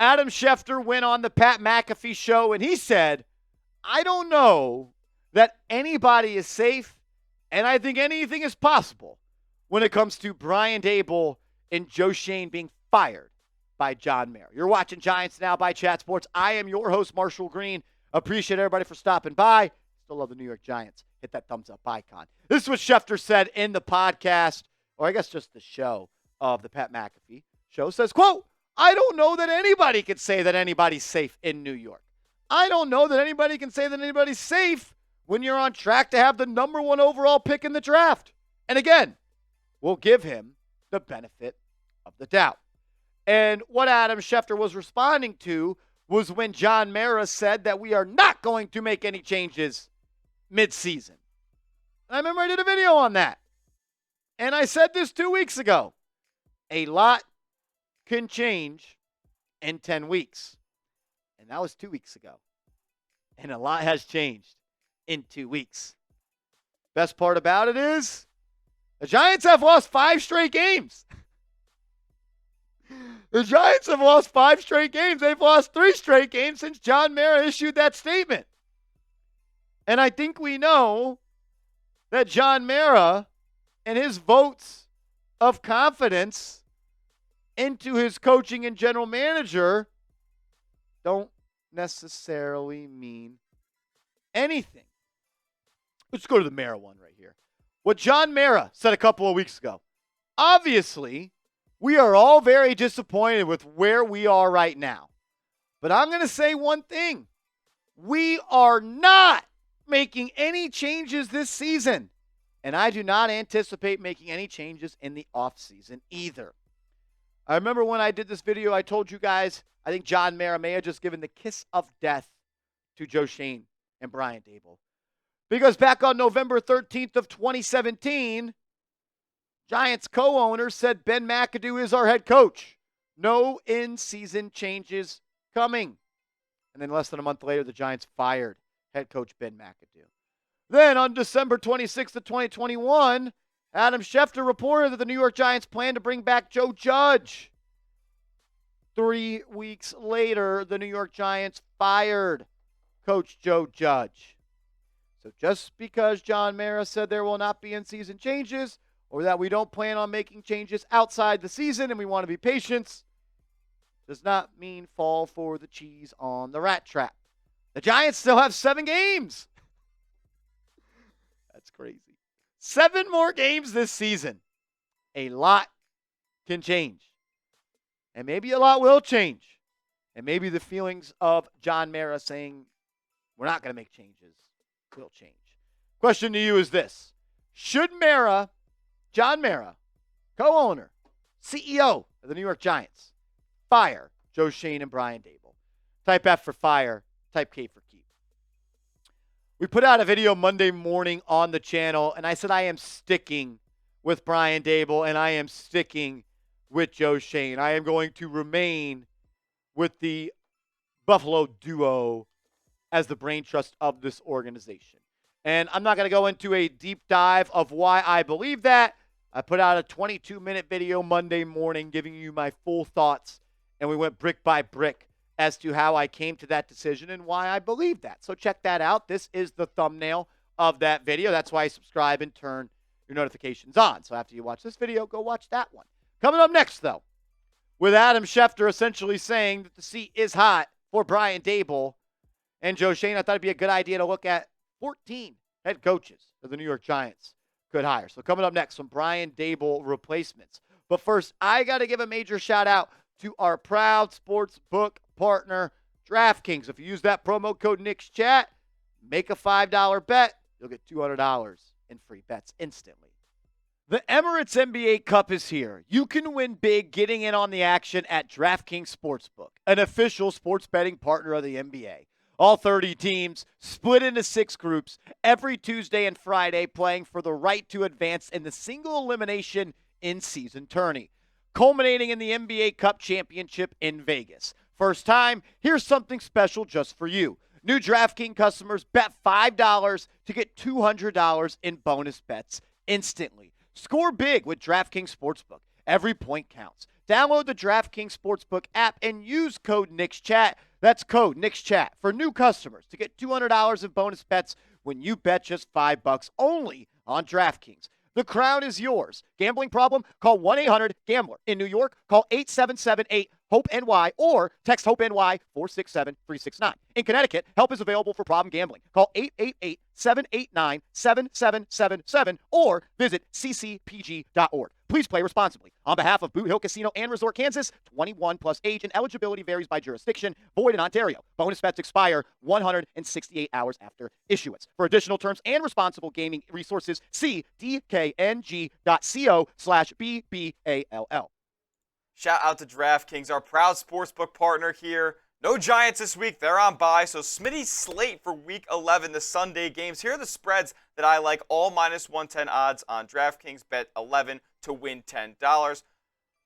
Adam Schefter went on the Pat McAfee show, and he said, I don't know that anybody is safe, and I think anything is possible when it comes to Brian Daboll and Joe Schoen being fired by John Mara. You're watching Giants Now by Chat Sports. I am your host, Marshall Green. Appreciate everybody for stopping by. Still love the New York Giants. Hit that thumbs up icon. This is what Schefter said in the podcast, or I guess just the show of the Pat McAfee show. Says, quote, I don't know that anybody could say that anybody's safe in New York. I don't know that anybody can say that anybody's safe when you're on track to have the number 1 overall pick in the draft. And again, we'll give him the benefit of the doubt. And what Adam Schefter was responding to was when John Mara said that we are not going to make any changes mid-season. And I remember I did a video on that. And I said this 2 weeks ago. A lot can change in 10 weeks. And that was 2 weeks ago. And a lot has changed in 2 weeks. Best part about it is the Giants have lost 5 straight games. The Giants have lost 5 straight games. They've lost 3 straight games since John Mara issued that statement. And I think we know that John Mara and his votes of confidence into his coaching and general manager don't necessarily mean anything. Let's go to the Mara one right here. What John Mara said a couple of weeks ago. Obviously, we are all very disappointed with where we are right now. But I'm going to say one thing. We are not making any changes this season. And I do not anticipate making any changes in the offseason either. I remember when I did this video, I told you guys, I think John Mara may have just given the kiss of death to Joe Schoen and Brian Daboll. Because back on November 13th of 2017, Giants co-owner said Ben McAdoo is our head coach. No in-season changes coming. And then less than a month later, the Giants fired head coach Ben McAdoo. Then on December 26th of 2021, Adam Schefter reported that the New York Giants plan to bring back Joe Judge. 3 weeks later, the New York Giants fired Coach Joe Judge. So just because John Mara said there will not be in-season changes, or that we don't plan on making changes outside the season and we want to be patient, does not mean fall for the cheese on the rat trap. The Giants still have 7 games. That's crazy. 7 more games this season. A lot can change. And maybe a lot will change. And maybe the feelings of John Mara saying we're not going to make changes will change. Question to you is this. Should John Mara, co-owner, CEO of the New York Giants, fire Joe Schoen and Brian Daboll? Type F for fire, type K for keep. We put out a video Monday morning on the channel, and I said I am sticking with Brian Daboll, and I am sticking with Joe Schoen. I am going to remain with the Buffalo duo as the brain trust of this organization. And I'm not going to go into a deep dive of why I believe that. I put out a 22-minute video Monday morning giving you my full thoughts, and we went brick by brick as to how I came to that decision and why I believe that. So check that out. This is the thumbnail of that video. That's why you subscribe and turn your notifications on. So after you watch this video, go watch that one. Coming up next, though, with Adam Schefter essentially saying that the seat is hot for Brian Daboll and Joe Schoen, I thought it'd be a good idea to look at 14 head coaches that the New York Giants could hire. So coming up next, some Brian Daboll replacements. But first, I got to give a major shout out to our proud sports book partner, DraftKings. If you use that promo code NICSCHAT, make a $5 bet, you'll get $200 in free bets instantly. The Emirates NBA Cup is here. You can win big getting in on the action at DraftKings Sportsbook, an official sports betting partner of the NBA. All 30 teams split into 6 groups every Tuesday and Friday, playing for the right to advance in the single elimination in-season tourney, culminating in the NBA Cup Championship in Vegas. First time, here's something special just for you. New DraftKings customers bet $5 to get $200 in bonus bets instantly. Score big with DraftKings Sportsbook. Every point counts. Download the DraftKings Sportsbook app and use code NIXCHAT. That's code NIXCHAT for new customers to get $200 in bonus bets when you bet just $5 only on DraftKings. The crown is yours. Gambling problem? Call 1-800-GAMBLER. In New York, call 877-8-HOPE-NY or text HOPE-NY 467-369. In Connecticut, help is available for problem gambling. Call 888-789-7777 or visit ccpg.org. Please play responsibly. On behalf of Boot Hill Casino and Resort Kansas, 21 plus age and eligibility varies by jurisdiction. Void in Ontario. Bonus bets expire 168 hours after issuance. For additional terms and responsible gaming resources, see dkng.co/BBALL. Shout out to DraftKings, our proud sportsbook partner here. No Giants this week. They're on bye, so Smitty's slate for Week 11, the Sunday games. Here are the spreads that I like, all minus 110 odds on DraftKings. Bet 11 to win $10.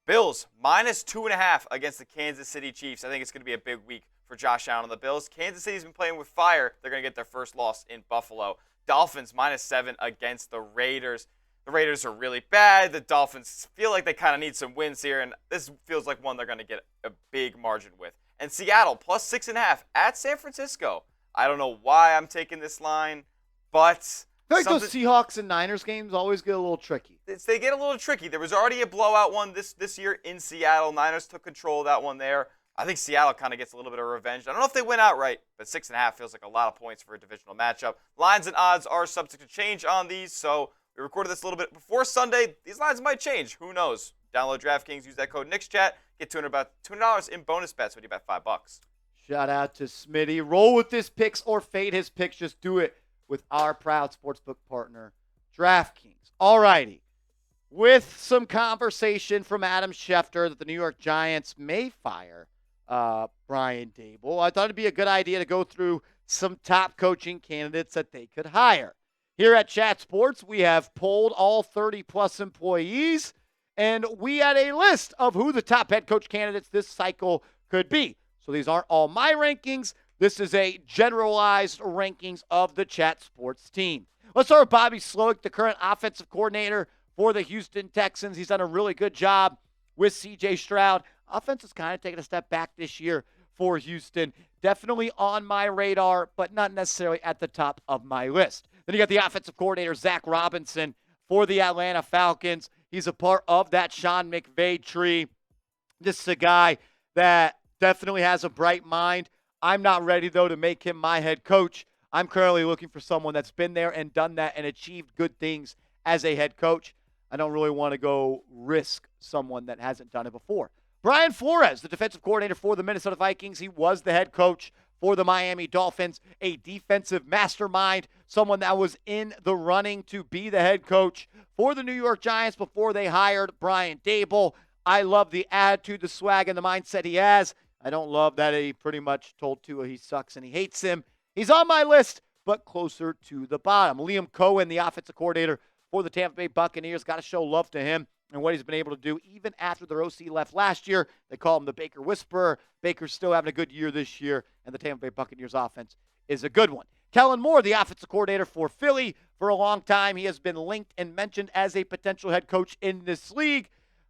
Bills, minus 2.5 against the Kansas City Chiefs. I think it's going to be a big week for Josh Allen and the Bills. Kansas City's been playing with fire. They're going to get their first loss in Buffalo. Dolphins, minus 7 against the Raiders. The Raiders are really bad. The Dolphins feel like they kind of need some wins here, and this feels like one they're going to get a big margin with. And Seattle, plus 6.5 at San Francisco. I don't know why I'm taking this line, but I feel like those Seahawks and Niners games always get a little tricky. They get a little tricky. There was already a blowout one this year in Seattle. Niners took control of that one there. I think Seattle kind of gets a little bit of revenge. I don't know if they win outright, but 6.5 feels like a lot of points for a divisional matchup. Lines and odds are subject to change on these, so we recorded this a little bit before Sunday. These lines might change. Who knows? Download DraftKings, use that code NIXCHAT, get $200 in bonus bets when you bet $5. Shout out to Smitty. Roll with his picks or fade his picks. Just do it with our proud sportsbook partner, DraftKings. All righty. With some conversation from Adam Schefter that the New York Giants may fire Brian Daboll, I thought it'd be a good idea to go through some top coaching candidates that they could hire. Here at Chat Sports, we have polled all 30-plus employees, and we had a list of who the top head coach candidates this cycle could be. So these aren't all my rankings. This is a generalized rankings of the Chat Sports team. Let's start with Bobby Slowick, the current offensive coordinator for the Houston Texans. He's done a really good job with C.J. Stroud. Offense is kind of taking a step back this year for Houston. Definitely on my radar, but not necessarily at the top of my list. Then you got the offensive coordinator, Zach Robinson, for the Atlanta Falcons. He's a part of that Sean McVay tree. This is a guy that definitely has a bright mind. I'm not ready, though, to make him my head coach. I'm currently looking for someone that's been there and done that and achieved good things as a head coach. I don't really want to go risk someone that hasn't done it before. Brian Flores, the defensive coordinator for the Minnesota Vikings. He was the head coach for the Miami Dolphins, a defensive mastermind, someone that was in the running to be the head coach for the New York Giants before they hired Brian Daboll. I love the attitude, the swag, and the mindset he has. I don't love that he pretty much told Tua he sucks and he hates him. He's on my list, but closer to the bottom. Liam Cohen, the offensive coordinator for the Tampa Bay Buccaneers, got to show love to him and what he's been able to do even after their OC left last year. They call him the Baker Whisperer. Baker's still having a good year this year, and the Tampa Bay Buccaneers offense is a good one. Kellen Moore, the offensive coordinator for Philly, for a long time, he has been linked and mentioned as a potential head coach in this league.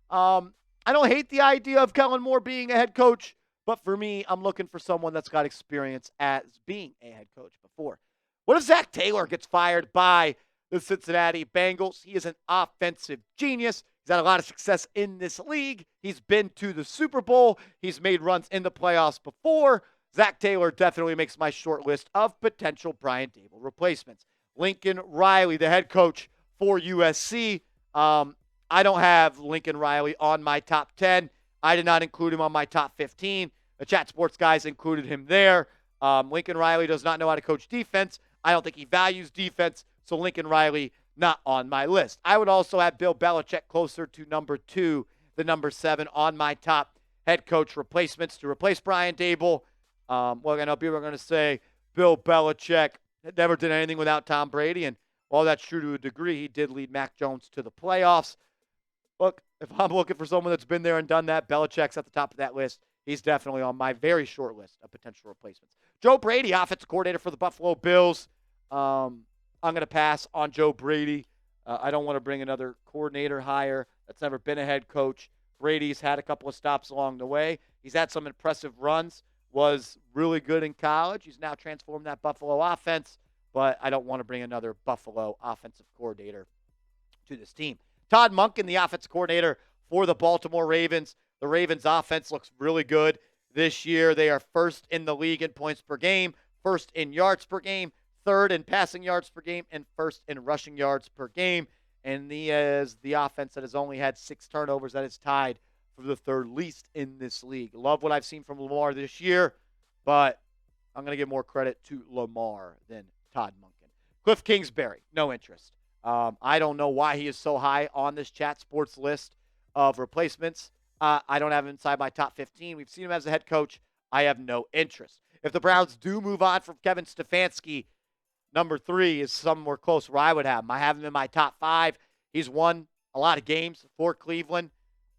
I don't hate the idea of Kellen Moore being a head coach, but for me, I'm looking for someone that's got experience as being a head coach before. What if Zach Taylor gets fired by the Cincinnati Bengals? He is an offensive genius. He's had a lot of success in this league. He's been to the Super Bowl. He's made runs in the playoffs before. Zach Taylor definitely makes my short list of potential Brian Daboll replacements. Lincoln Riley, the head coach for USC. I don't have Lincoln Riley on my top 10. I did not include him on my top 15. The Chat Sports guys included him there. Lincoln Riley does not know how to coach defense. I don't think he values defense, so Lincoln Riley not on my list. I would also have Bill Belichick closer to number 2 than number 7 on my top head coach replacements to replace Brian Daboll. Well, I know people are going to say Bill Belichick never did anything without Tom Brady, and while that's true to a degree, he did lead Mac Jones to the playoffs. Look, if I'm looking for someone that's been there and done that, Belichick's at the top of that list. He's definitely on my very short list of potential replacements. Joe Brady, offensive coordinator for the Buffalo Bills. I'm going to pass on Joe Brady. I don't want to bring another coordinator hire that's never been a head coach. Brady's had a couple of stops along the way. He's had some impressive runs, was really good in college. He's now transformed that Buffalo offense, but I don't want to bring another Buffalo offensive coordinator to this team. Todd Monken, the offensive coordinator for the Baltimore Ravens. The Ravens offense looks really good this year. They are first in the league in points per game, first in yards per game, third in passing yards per game, and first in rushing yards per game. And he is the offense that has only had 6 turnovers, that is tied for the third least in this league. Love what I've seen from Lamar this year, but I'm going to give more credit to Lamar than Todd Monken. Cliff Kingsbury, no interest. I don't know why he is so high on this Chat Sports list of replacements. I don't have him inside my top 15. We've seen him as a head coach. I have no interest. If the Browns do move on from Kevin Stefanski, number 3 is somewhere close where I would have him. I have him in my top 5. He's won a lot of games for Cleveland.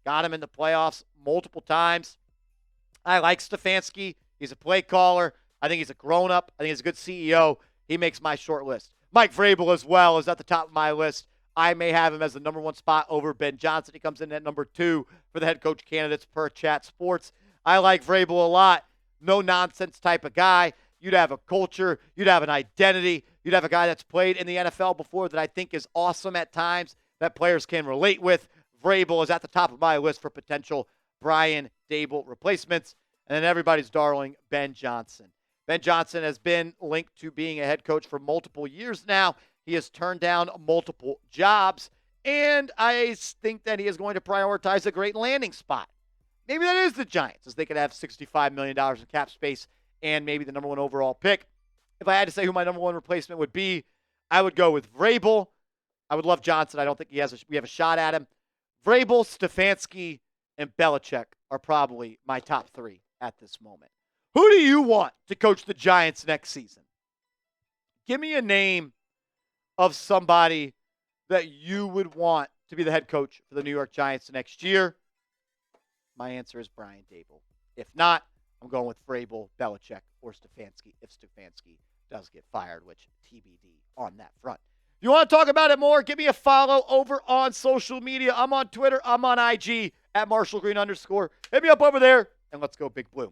Got him in the playoffs multiple times. I like Stefanski. He's a play caller. I think he's a grown-up. I think he's a good CEO. He makes my short list. Mike Vrabel as well is at the top of my list. I may have him as the number 1 spot over Ben Johnson. He comes in at number 2 for the head coach candidates per Chat Sports. I like Vrabel a lot. No-nonsense type of guy. You'd have a culture. You'd have an identity. You'd have a guy that's played in the NFL before that I think is awesome at times that players can relate with. Vrabel is at the top of my list for potential Brian Daboll replacements. And then everybody's darling, Ben Johnson. Ben Johnson has been linked to being a head coach for multiple years now. He has turned down multiple jobs, and I think that he is going to prioritize a great landing spot. Maybe that is the Giants, as they could have $65 million in cap space and maybe the number 1 overall pick. If I had to say who my number 1 replacement would be, I would go with Vrabel. I would love Johnson. I don't think we have a shot at him. Vrabel, Stefanski, and Belichick are probably my top 3 at this moment. Who do you want to coach the Giants next season? Give me a name of somebody that you would want to be the head coach for the New York Giants next year. My answer is Brian Daboll. If not, I'm going with Vrabel, Belichick, or Stefanski if Stefanski does get fired, which TBD on that front. If you want to talk about it more, give me a follow over on social media. I'm on Twitter. I'm on IG at @MarshallGreen_. Hit me up over there, and let's go Big Blue.